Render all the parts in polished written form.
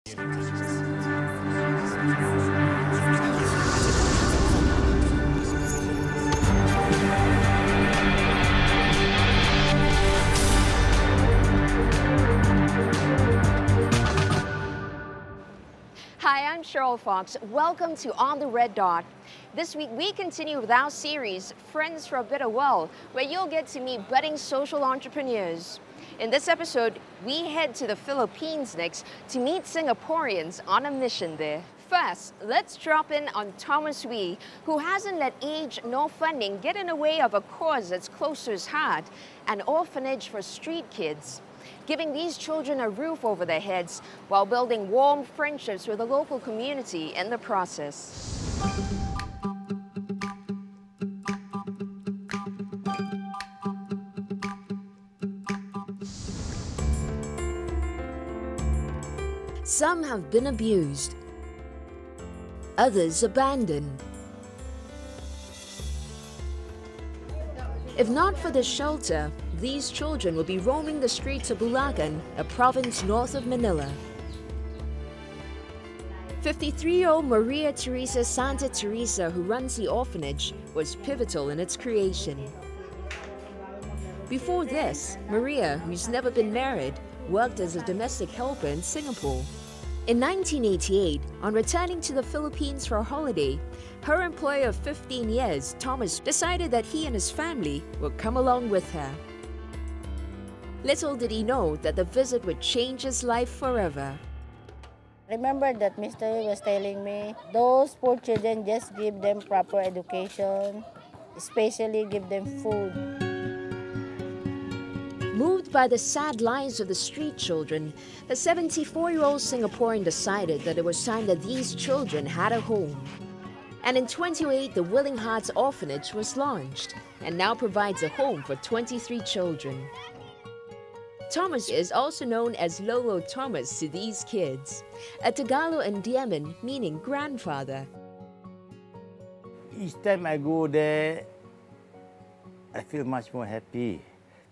Hi, I'm Cheryl Fox. Welcome to On the Red Dot. This week, we continue with our series, Friends for a Better World, where you'll get to meet budding social entrepreneurs. In this episode, we head to the Philippines next to meet Singaporeans on a mission there. First, let's drop in on Thomas Wee, who hasn't let age nor funding get in the way of a cause that's close to his heart, an orphanage for street kids, giving these children a roof over their heads while building warm friendships with the local community in the process. Some have been abused, others abandoned. If not for the shelter, these children will be roaming the streets of Bulacan, a province north of Manila. 53-year-old Maria Teresa Santa Teresa, who runs the orphanage, was pivotal in its creation. Before this, Maria, who's never been married, worked as a domestic helper in Singapore. In 1988, on returning to the Philippines for a holiday, her employer of 15 years, Thomas, decided that he and his family would come along with her. Little did he know that the visit would change his life forever. Remember that Mr. was telling me, those poor children, just give them proper education, especially give them food. Moved by the sad lives of the street children, the 74-year-old Singaporean decided that it was time that these children had a home. And in 2008, the Willing Hearts Orphanage was launched and now provides a home for 23 children. Thomas is also known as Lolo Thomas to these kids, a Tagalog endearment meaning grandfather. Each time I go there, I feel much more happy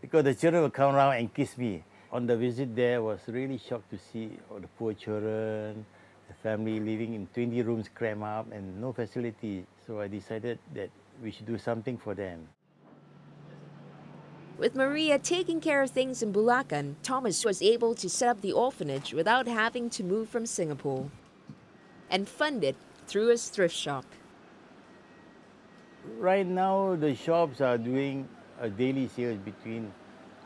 because the children will come around and kiss me. On the visit there, I was really shocked to see all the poor children, the family living in 20 rooms crammed up and no facility. So I decided that we should do something for them. With Maria taking care of things in Bulacan, Thomas was able to set up the orphanage without having to move from Singapore and fund it through his thrift shop. Right now, the shops are doing a daily sales between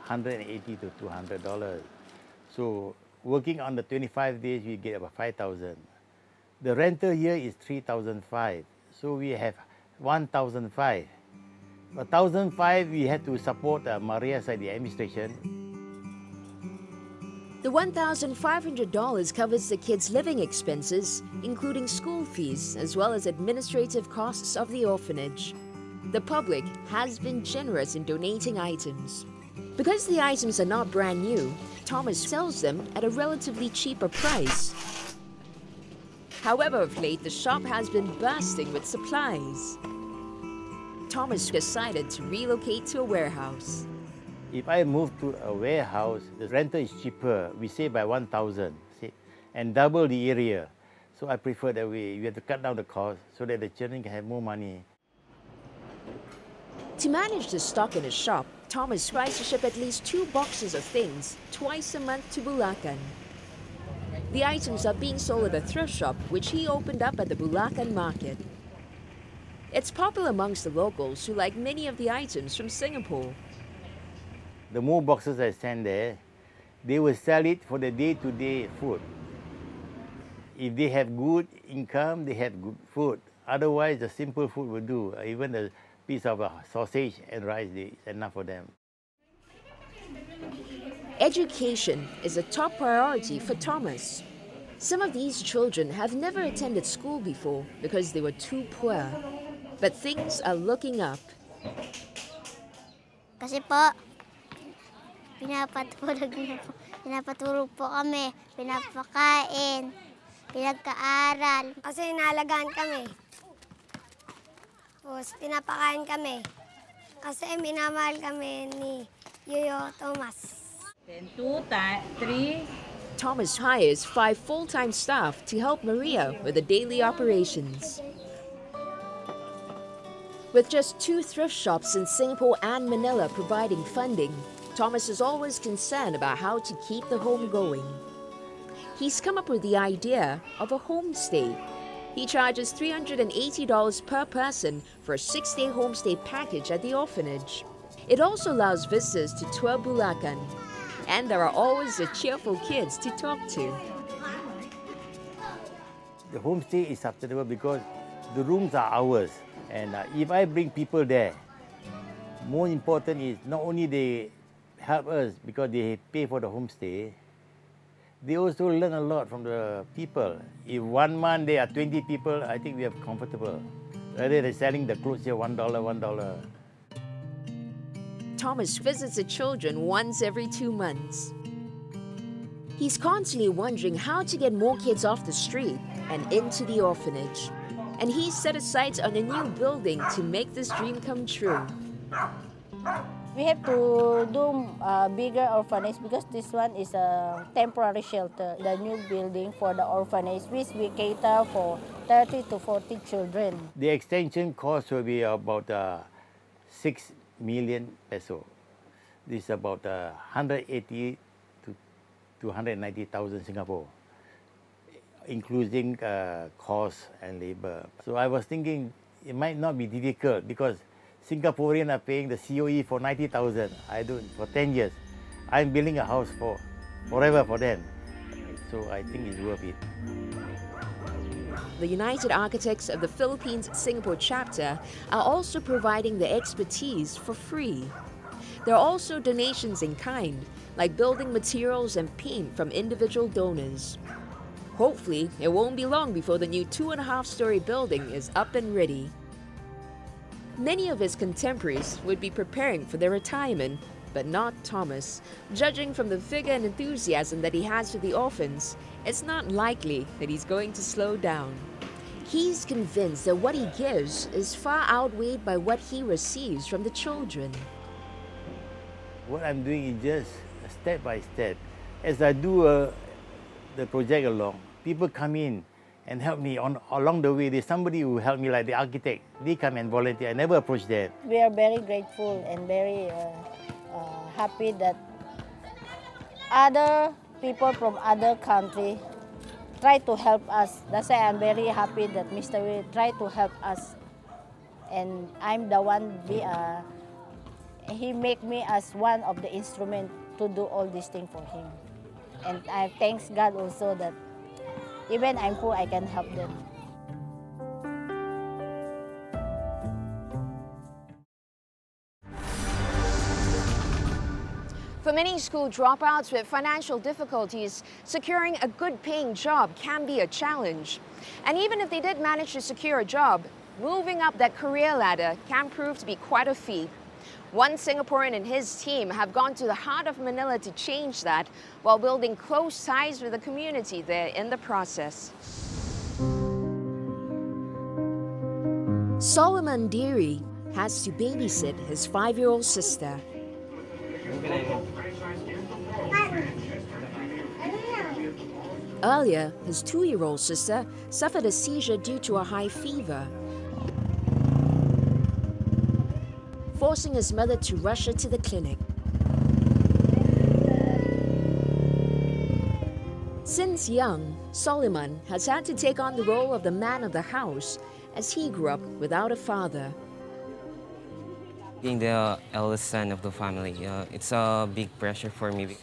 $180 to $200. So working on the 25 days, we get about $5,000. The rental here is $3,500. So we have $1,500. $1,500 we had to support Maria's side, the administration. The $1,500 covers the kids' living expenses, including school fees, as well as administrative costs of the orphanage. The public has been generous in donating items. Because the items are not brand new, Thomas sells them at a relatively cheaper price. However, of late, the shop has been bursting with supplies. Thomas decided to relocate to a warehouse. If I move to a warehouse, the rental is cheaper. We save by $1,000 and double the area. So I prefer that way. We have to cut down the cost so that the children can have more money. To manage the stock in his shop, Thomas tries to ship at least 2 boxes of things twice a month to Bulacan. The items are being sold at a thrift shop, which he opened up at the Bulacan market. It's popular amongst the locals who like many of the items from Singapore. The more boxes I send there, they will sell it for the day-to-day food. If they have good income, they have good food. Otherwise, the simple food will do. Even a piece of sausage and rice is enough for them. Education is a top priority for Thomas. Some of these children have never attended school before because they were too poor. But things are looking up. Kasi po, pinapatulog po kami, pinapakain, pinagkaaral. Kasi inaalagaan kami. Tapos pinapakain kami. Kasi minamahal kami ni Yoyo Thomas. Then 2, 3, Thomas hires 5 full-time staff to help Maria with the daily operations. With just 2 thrift shops in Singapore and Manila providing funding, Thomas is always concerned about how to keep the home going. He's come up with the idea of a homestay. He charges $380 per person for a 6-day homestay package at the orphanage. It also allows visitors to tour Bulacan, and there are always the cheerful kids to talk to. The homestay is sustainable because the rooms are ours. And if I bring people there, more important is not only they help us because they pay for the homestay, they also learn a lot from the people. If 1 month there are 20 people, I think we are comfortable. Rather than selling the clothes here $1, $1. Thomas visits the children once every 2 months. He's constantly wondering how to get more kids off the street and into the orphanage. And he's set his sights on a new building to make this dream come true. We have to do a bigger orphanage because this one is a temporary shelter. The new building for the orphanage, which we cater for 30 to 40 children. The extension cost will be about 6 million peso. This is about 180 to 190,000 Singapore, including cost and labor. So I was thinking it might not be difficult because Singaporeans are paying the COE for 90,000. I do for 10 years. I'm building a house for forever for them. So I think it's worth it. The United Architects of the Philippines-Singapore chapter are also providing the expertise for free. There are also donations in kind, like building materials and paint from individual donors. Hopefully, it won't be long before the new 2.5-story building is up and ready. Many of his contemporaries would be preparing for their retirement, but not Thomas. Judging from the vigor and enthusiasm that he has for the orphans, it's not likely that he's going to slow down. He's convinced that what he gives is far outweighed by what he receives from the children. What I'm doing is just step by step. As I do the project along, people come in and help me along the way. There's somebody who helped me, like the architect. They come and volunteer. I never approach them. We are very grateful and very happy that other people from other countries try to help us. That's why I'm very happy that Mr. Wee tried to help us. And I'm the one, he make me as one of the instruments to do all these things for him. And I thank God also that even I'm poor, I can help them. For many school dropouts with financial difficulties, securing a good-paying job can be a challenge. And even if they did manage to secure a job, moving up that career ladder can prove to be quite a feat. One Singaporean and his team have gone to the heart of Manila to change that while building close ties with the community there in the process. Solomon Deary has to babysit his 5-year-old sister. Earlier, his 2-year-old sister suffered a seizure due to a high fever, forcing his mother to rush her to the clinic. Since young, Solomon has had to take on the role of the man of the house as he grew up without a father. Being the eldest son of the family, it's a big pressure for me.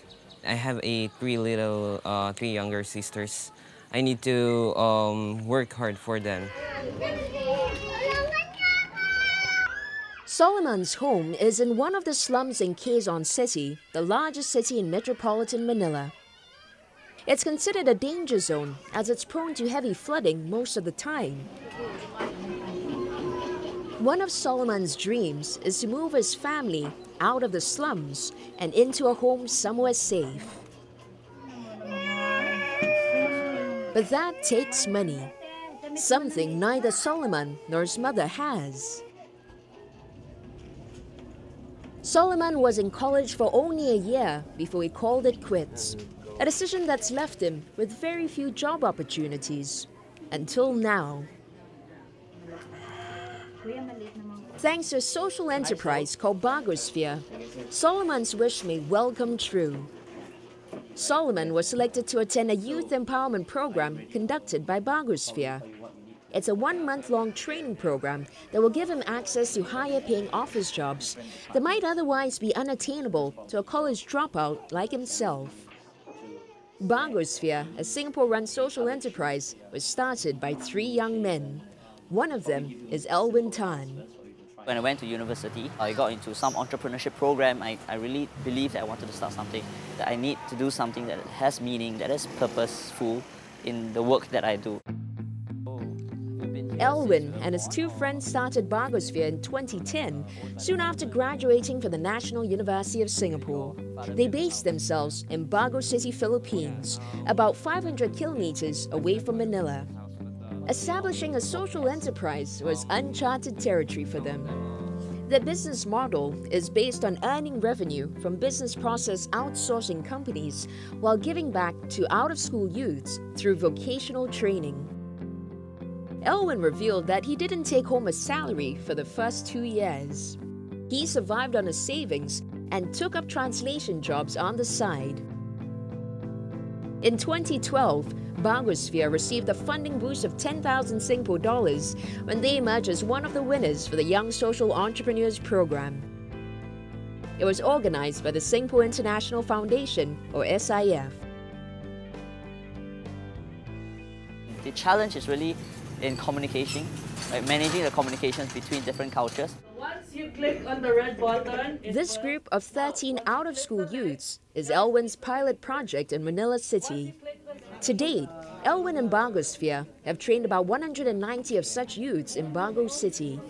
I have three younger sisters. I need to work hard for them. Solomon's home is in one of the slums in Quezon City, the largest city in metropolitan Manila. It's considered a danger zone as it's prone to heavy flooding most of the time. One of Solomon's dreams is to move his family out of the slums and into a home somewhere safe. But that takes money, something neither Solomon nor his mother has. Solomon was in college for only a year before he called it quits. a decision that's left him with very few job opportunities. Until now. Thanks to a social enterprise called Bagosphere, Solomon's wish may well come true. Solomon was selected to attend a youth empowerment program conducted by Bagosphere. It's a 1-month-long training program that will give him access to higher-paying office jobs that might otherwise be unattainable to a college dropout like himself. Bagosphere, a Singapore-run social enterprise, was started by 3 young men. One of them is Elwin Tan. When I went to university, I got into some entrepreneurship program. I really believed that I wanted to start something, that I need to do something that has meaning, that is purposeful in the work that I do. Elwin and his 2 friends started Bagosphere in 2010, soon after graduating from the National University of Singapore. They based themselves in Bago City, Philippines, about 500 kilometers away from Manila. Establishing a social enterprise was uncharted territory for them. The business model is based on earning revenue from business process outsourcing companies while giving back to out-of-school youths through vocational training. Elwin revealed that he didn't take home a salary for the first 2 years. He survived on his savings and took up translation jobs on the side. In 2012, Bagosphere received a funding boost of 10,000 Singapore dollars when they emerged as one of the winners for the Young Social Entrepreneurs Program. It was organized by the Singapore International Foundation, or SIF. The challenge is really in communication, like managing the communications between different cultures. Once you click on the red button, This group of 13 out-of-school youths is Elwin's pilot project in Manila City. To date, Elwin and Bagosphere have trained about 190 of such youths in Bago City.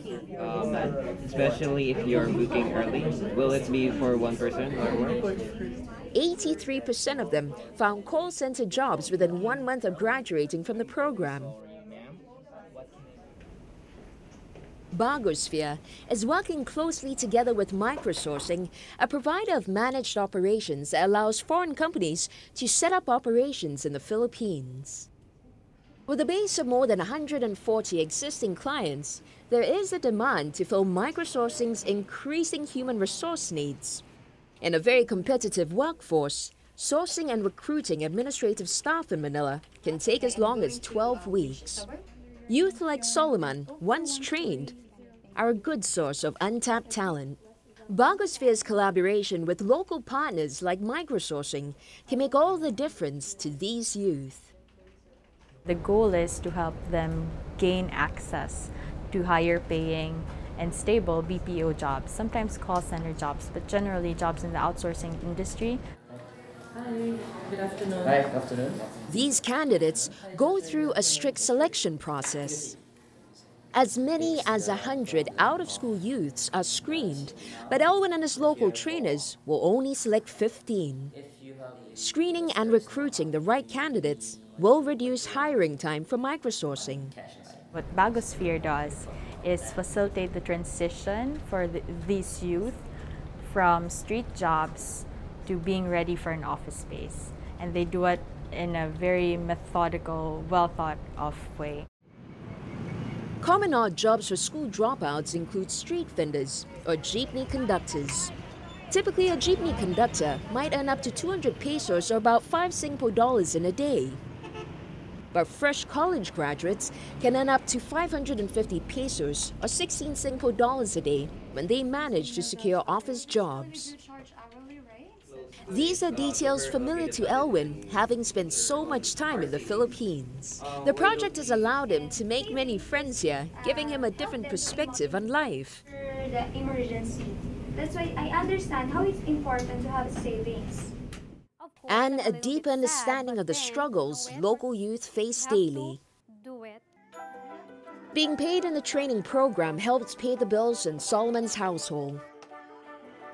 Especially if you're booking early, will it be for one person or more? 83% of them found call center jobs within 1 month of graduating from the program. Bagosphere is working closely together with Microsourcing, a provider of managed operations that allows foreign companies to set up operations in the Philippines. With a base of more than 140 existing clients, there is a demand to fill Microsourcing's increasing human resource needs. In a very competitive workforce, sourcing and recruiting administrative staff in Manila can take as long as 12 weeks. Youth like Solomon, once trained, are a good source of untapped talent. Bagosphere's collaboration with local partners like Microsourcing can make all the difference to these youth. The goal is to help them gain access to higher paying and stable BPO jobs, sometimes call center jobs, but generally jobs in the outsourcing industry. Hi, good afternoon. Hi, good afternoon. These candidates go through a strict selection process. As many as 100 out-of-school youths are screened, but Elwin and his local trainers will only select 15. Screening and recruiting the right candidates will reduce hiring time for Microsourcing. What Bagosphere does is facilitate the transition for these youth from street jobs to being ready for an office space. And they do it in a very methodical, well-thought-of way. Common odd jobs for school dropouts include street vendors or jeepney conductors. Typically, a jeepney conductor might earn up to 200 pesos or about 5 Singapore dollars in a day. But fresh college graduates can earn up to 550 pesos or 16 Singapore dollars a day when they manage to secure office jobs. These are details familiar to Elwin, having spent so much time in the Philippines. The project has allowed him to make many friends here, giving him a different perspective on life. The emergency. That's why I understand how it's important to have savings. And a deep understanding of the struggles local youth face daily. Being paid in the training program helps pay the bills in Solomon's household.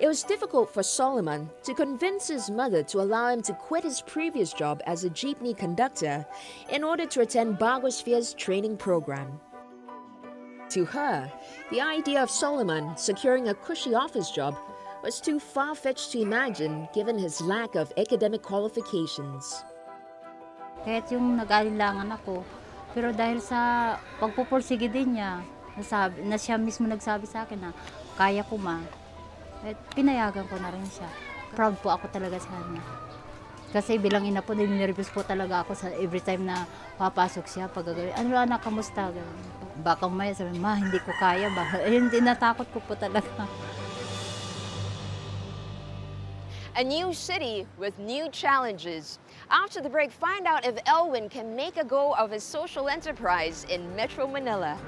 It was difficult for Solomon to convince his mother to allow him to quit his previous job as a jeepney conductor in order to attend Bagosphere's training program. To her, the idea of Solomon securing a cushy office job was too far-fetched to imagine given his lack of academic qualifications. Kahit yung nag-alinlangan ako, pero dahil sa pagpupursige din niya, na siya mismo nagsabi sa akin na kaya ko ma, at pinayagan ko na rin siya. Proud po ako talaga sa kanya. Kasi bilang ina po, ninervous po talaga ako sa every time na papasok siya. Pag ano anak, kamusta? Baka maya sabi, ma, hindi ko kaya ba? Hindi, natakot ko po talaga. A new city with new challenges. After the break, find out if Elwin can make a go of his social enterprise in Metro Manila.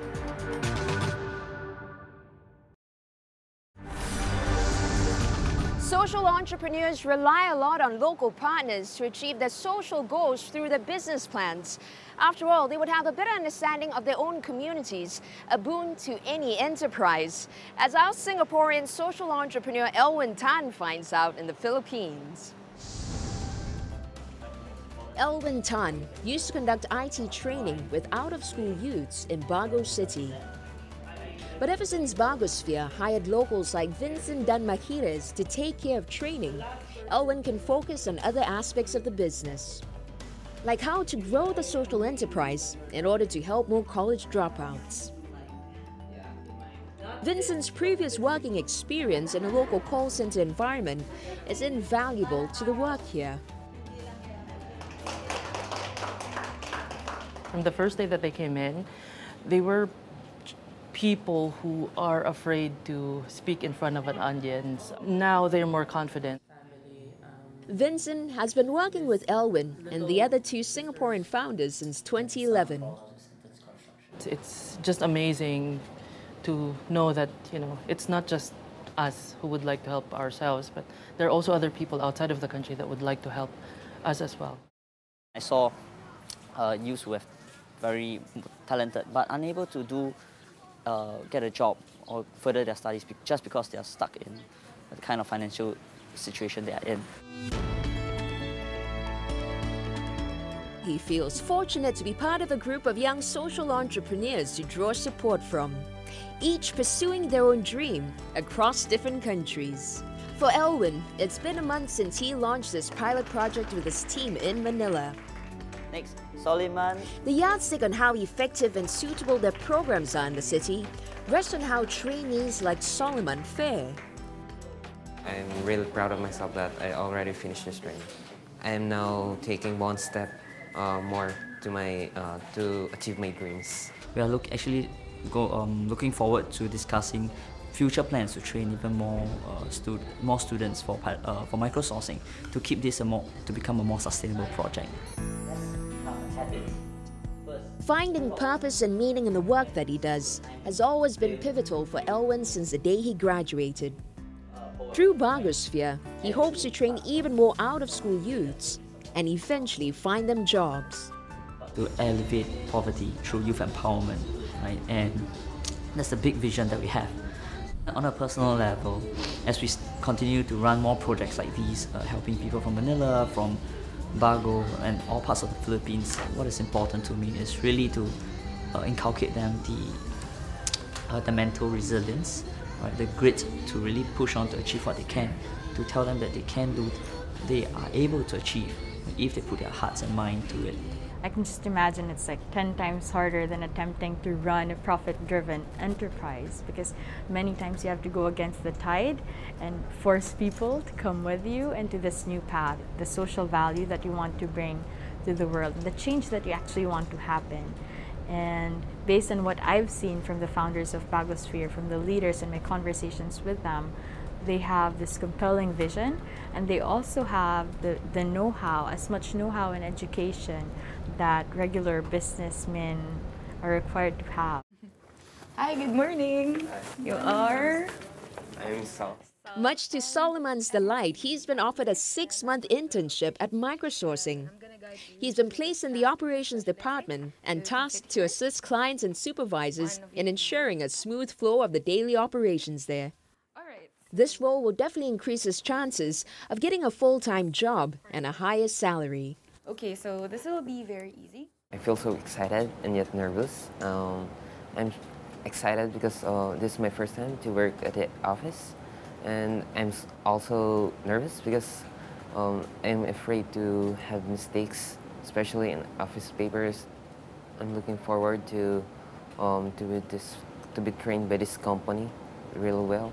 Social entrepreneurs rely a lot on local partners to achieve their social goals through their business plans. After all, they would have a better understanding of their own communities, a boon to any enterprise, as our Singaporean social entrepreneur Elwin Tan finds out in the Philippines. Elwin Tan used to conduct IT training with out-of-school youths in Bago City. But ever since Bagosphere hired locals like Vincent Dan Mahires to take care of training, Elwin can focus on other aspects of the business, like how to grow the social enterprise in order to help more college dropouts. Vincent's previous working experience in a local call center environment is invaluable to the work here. From the first day that they came in, they were people who are afraid to speak in front of an audience. Now they're more confident. Vincent has been working with Elwin and the other two Singaporean founders since 2011. It's just amazing to know that, it's not just us who would like to help ourselves, but there are also other people outside of the country that would like to help us as well. I saw youths who are very talented but unable to get a job or further their studies just because they are stuck in the kind of financial situation they are in. He feels fortunate to be part of a group of young social entrepreneurs to draw support from, each pursuing their own dream across different countries. For Elwin, it's been a month since he launched this pilot project with his team in Manila. Next, Soliman. The yardstick on how effective and suitable their programs are in the city rests on how trainees like Solomon fare. I'm really proud of myself that I already finished this training. I am now taking one step more to achieve my dreams. We are looking forward to discussing future plans to train even more students for microsourcing to keep this to become a more sustainable project. Finding purpose and meaning in the work that he does has always been pivotal for Elwin since the day he graduated. Through Bagosphere, he hopes to train even more out-of-school youths and eventually find them jobs. To alleviate poverty through youth empowerment, right? And that's the big vision that we have. On a personal level, as we continue to run more projects like these, helping people from Manila, from Bago, and all parts of the Philippines, what is important to me is really to inculcate them the mental resilience, right? The grit to really push on to achieve what they can, to tell them that they are able to achieve if they put their hearts and mind to it. I can just imagine it's like 10 times harder than attempting to run a profit-driven enterprise, because many times you have to go against the tide and force people to come with you into this new path, the social value that you want to bring to the world, the change that you actually want to happen. And based on what I've seen from the founders of Bagosphere, from the leaders and my conversations with them, they have this compelling vision, and they also have the know-how, as much know-how and education that regular businessmen are required to have. Hi, good morning. You are? I'm Sal. Much to Solomon's delight, he's been offered a 6-month internship at Microsourcing. He's been placed in the operations department and tasked to assist clients and supervisors in ensuring a smooth flow of the daily operations there. This role will definitely increase his chances of getting a full-time job and a higher salary. Okay, so this will be very easy. I feel so excited and yet nervous. I'm excited because this is my first time to work at the office, And also nervous because I'm afraid to have mistakes, especially in office papers. I'm looking forward to be trained by this company real well.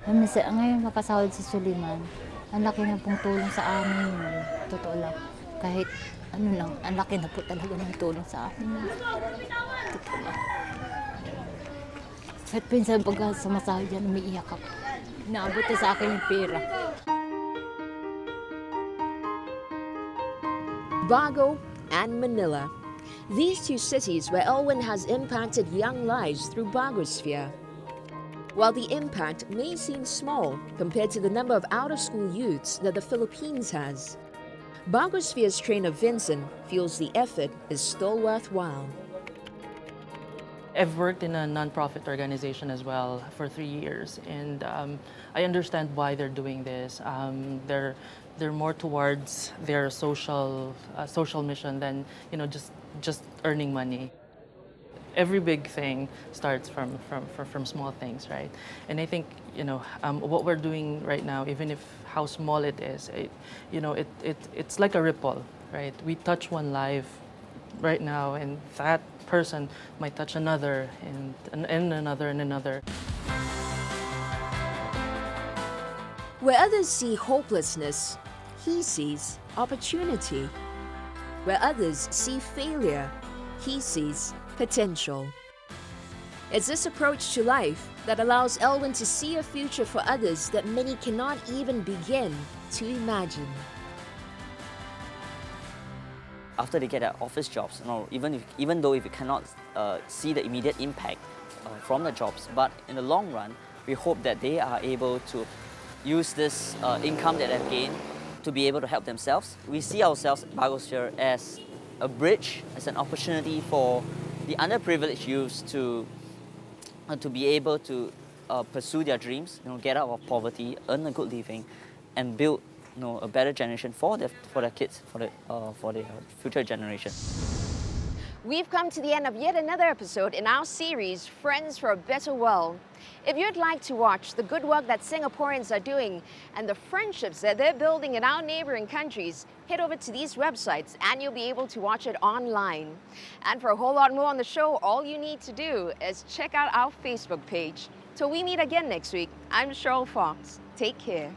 Ngayon makasahod si Suliman, ang laki na pong tulong sa amin yun. Totoo lang. Kahit ano lang, ang laki na po talaga ng tulong sa amin. Totoo lang. Kahit pinsan pag sumasahod yan, umiiyak ako. Naabot na sa akin yung pera. Bago and Manila. These two cities where Elwin has impacted young lives through Bagosphere. While the impact may seem small compared to the number of out-of-school youths that the Philippines has, Bagosphere's trainer Vincent feels the effort is still worthwhile. I've worked in a non-profit organization as well for 3 years, and I understand why they're doing this. They're more towards their social mission than just earning money. Every big thing starts from small things, right? And I think what we're doing right now, even if how small it is, it's like a ripple, right? We touch one life right now, and that person might touch another, and another, and another. Where others see hopelessness, he sees opportunity. Where others see failure, he sees potential. It's this approach to life that allows Elwin to see a future for others that many cannot even begin to imagine. After they get their office jobs, even though if you cannot see the immediate impact from the jobs, but in the long run, we hope that they are able to use this income that they've gained to be able to help themselves. We see ourselves at Bagosphere as a bridge, as an opportunity for the underprivileged youths to be able to pursue their dreams, get out of poverty, earn a good living, and build a better generation for their kids, for their future generation. We've come to the end of yet another episode in our series, Friends for a Better World. If you'd like to watch the good work that Singaporeans are doing and the friendships that they're building in our neighboring countries, head over to these websites and you'll be able to watch it online. And for a whole lot more on the show, all you need to do is check out our Facebook page. Till we meet again next week, I'm Cheryl Fox. Take care.